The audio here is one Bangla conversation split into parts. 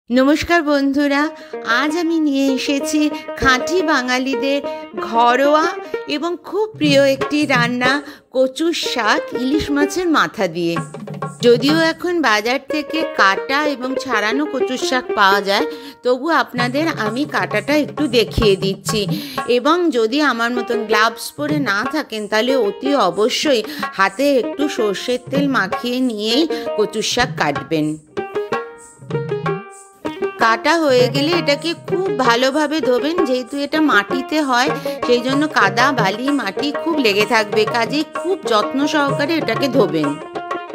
নমস্কার বন্ধুরা, আজ আমি নিয়ে এসেছি খাঁটি বাঙালিদের ঘরোয়া এবং খুব প্রিয় একটি রান্না, কচুর শাক ইলিশ মাছের মাথা দিয়ে। যদিও এখন বাজার থেকে কাটা এবং ছাড়ানো কচুর শাক পাওয়া যায়, তবু আপনাদের আমি কাটাটা একটু দেখিয়ে দিচ্ছি। এবং যদি আমার মতন গ্লাভস পরে না থাকেন, তাহলে অতি অবশ্যই হাতে একটু সর্ষের তেল মাখিয়ে নিয়েই কচুর শাক কাটবেন। কাটা হয়ে গেলে এটাকে খুব ভালোভাবে ধোবেন, যেহেতু এটা মাটিতে হয় সেই জন্য কাদা বালি মাটি খুব লেগে থাকবে, কাজেই খুব যত্ন সহকারে এটাকে ধোবেন।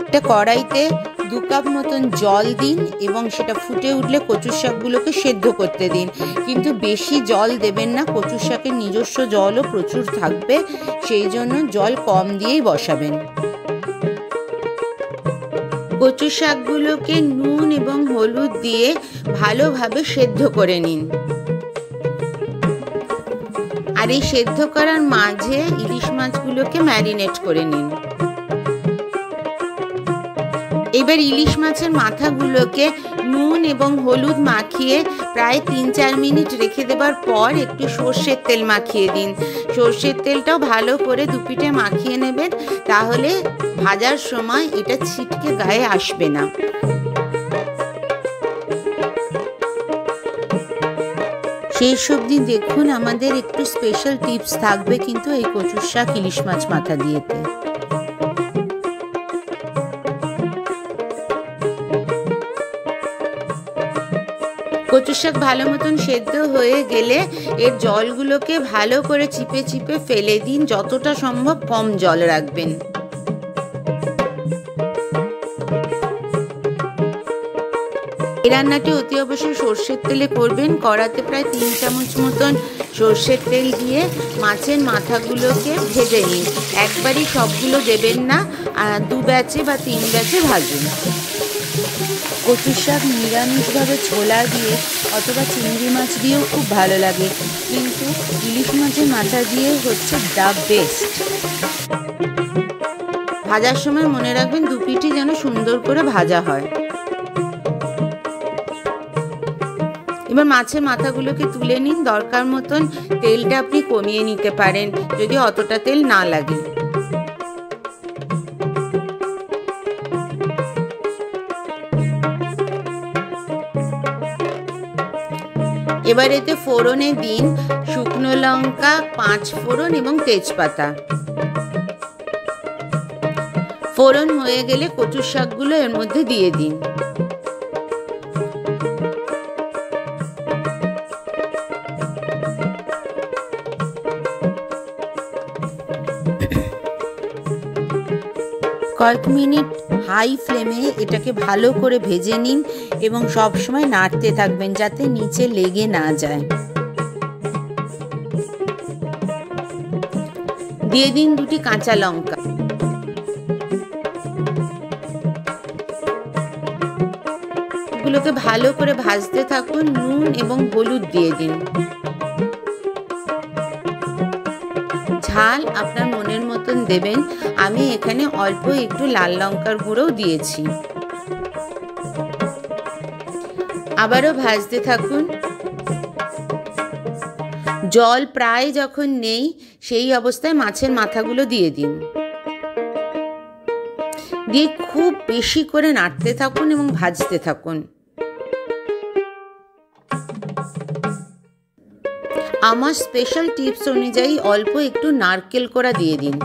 এটা কড়াইতে 2 কাপ মতন জল দিন এবং সেটা ফুটে উঠলে কচুর শাকগুলোকে সেদ্ধ করতে দিন, কিন্তু বেশি জল দেবেন না, কচুর শাকের নিজস্ব জলও প্রচুর থাকবে, সেই জন্য জল কম দিয়েই বসাবেন। কচু শাকগুলোকে নুন এবং হলুদ দিয়ে ভালোভাবে সেদ্ধ করে নিন। আর এই সেদ্ধ করার মাঝে ইলিশ মাছগুলোকে ম্যারিনেট করে নিন। এবার ইলিশ মাছের মাথাগুলোকে নুন এবং হলুদ মাখিয়ে প্রায় 3-4 মিনিট রেখে দেবার পর একটু সর্ষের তেল মাখিয়ে দিন। সর্ষের তেলটাও ভালো করে দুপিঠে মাখিয়ে নেবেন, তাহলে ভাজার সময় এটা ছিটকে গায়ে আসবে না। শেষ অবধি দেখুন, আমাদের একটু স্পেশাল টিপস থাকবে কিন্তু এই কচুর শাক ইলিশ মাছ মাথা দিয়েতে। কচুর শাক ভালো মতন সেদ্ধ হয়ে গেলে এর জলগুলোকে ভালো করে চিপে চিপে ফেলে দিন, যতটা সম্ভব কম জল রাখবেন। এই রান্নাটি অতি অবশ্যই সর্ষের তেলে করবেন। কড়াতে প্রায় 3 চামচ মতন সর্ষের তেল দিয়ে মাছের মাথাগুলোকে ভেজে নিন। একবারই সবগুলো দেবেন না, 2 ব্যাচে বা 3 ব্যাচে ভাজুন। কচুর শাক নিরামিষভাবে ছোলা দিয়ে অথবা চিংড়ি মাছ দিয়েও খুব ভালো লাগে, কিন্তু ইলিশ মাছের মাথা দিয়ে হচ্ছে দ্য বেস্ট। ভাজার সময় মনে রাখবেন দুপিঠি যেন সুন্দর করে ভাজা হয়। এবার মাছের মাথাগুলোকে তুলে নিন। দরকার মতন তেলটা আপনি কমিয়ে নিতে পারেন যদি অতটা তেল না লাগে। এবার এতে ফোড়নে দিন শুকনো লঙ্কা, 5 ফোড়ন এবং তেজপাতা। ফোড়ন হয়ে গেলে কচুর শাকগুলো এর মধ্যে দিয়ে দিন। কয়েক মিনিট হাই ফ্লেমে এটাকে ভালো করে ভেজে নিন এবং সব সময় নাড়তে থাকবেন যাতে নিচে লেগে না যায়। দিয়ে দিন 2টি কাঁচা লঙ্কা। এগুলোকে ভালো করে ভাজতে থাকুন। নুন এবং হলুদ দিয়ে দিন। ঝাল আপনার মনের মতন দেবেন। আমি এখানে অল্প একটু লাল লঙ্কার গুঁড়ো দিয়েছি। আবারও ভাজতে থাকুন। জল প্রায় যখন নেই সেই অবস্থায় মাছের মাথাগুলো দিয়ে দিন। দিয়ে খুব বেশি করে নাড়তে থাকুন এবং ভাজতে থাকুন। আমার স্পেশাল টিপস অনুযায়ী অল্প একটু নারকেল কোড়া দিয়ে দিন।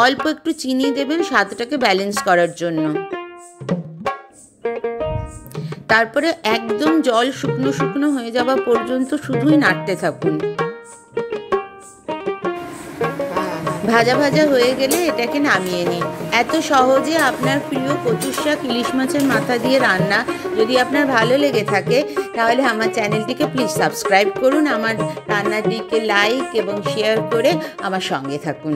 অল্প একটু চিনি দেবেন স্বাদটাকে ব্যালেন্স করার জন্য। তারপরে একদম জল শুকনো শুকনো হয়ে যাওয়া পর্যন্ত শুধুই নাড়তে থাকুন। ভাজা ভাজা হয়ে গেলে এটাকে নামিয়ে নিন। এত সহজে আপনার প্রিয় কচুর শাক ইলিশ মাছের মাথা দিয়ে রান্না যদি আপনার ভালো লেগে থাকে, তাহলে আমার চ্যানেলটিকে প্লিজ সাবস্ক্রাইব করুন, আমার রান্নাটিকে লাইক এবং শেয়ার করে আমার সঙ্গে থাকুন।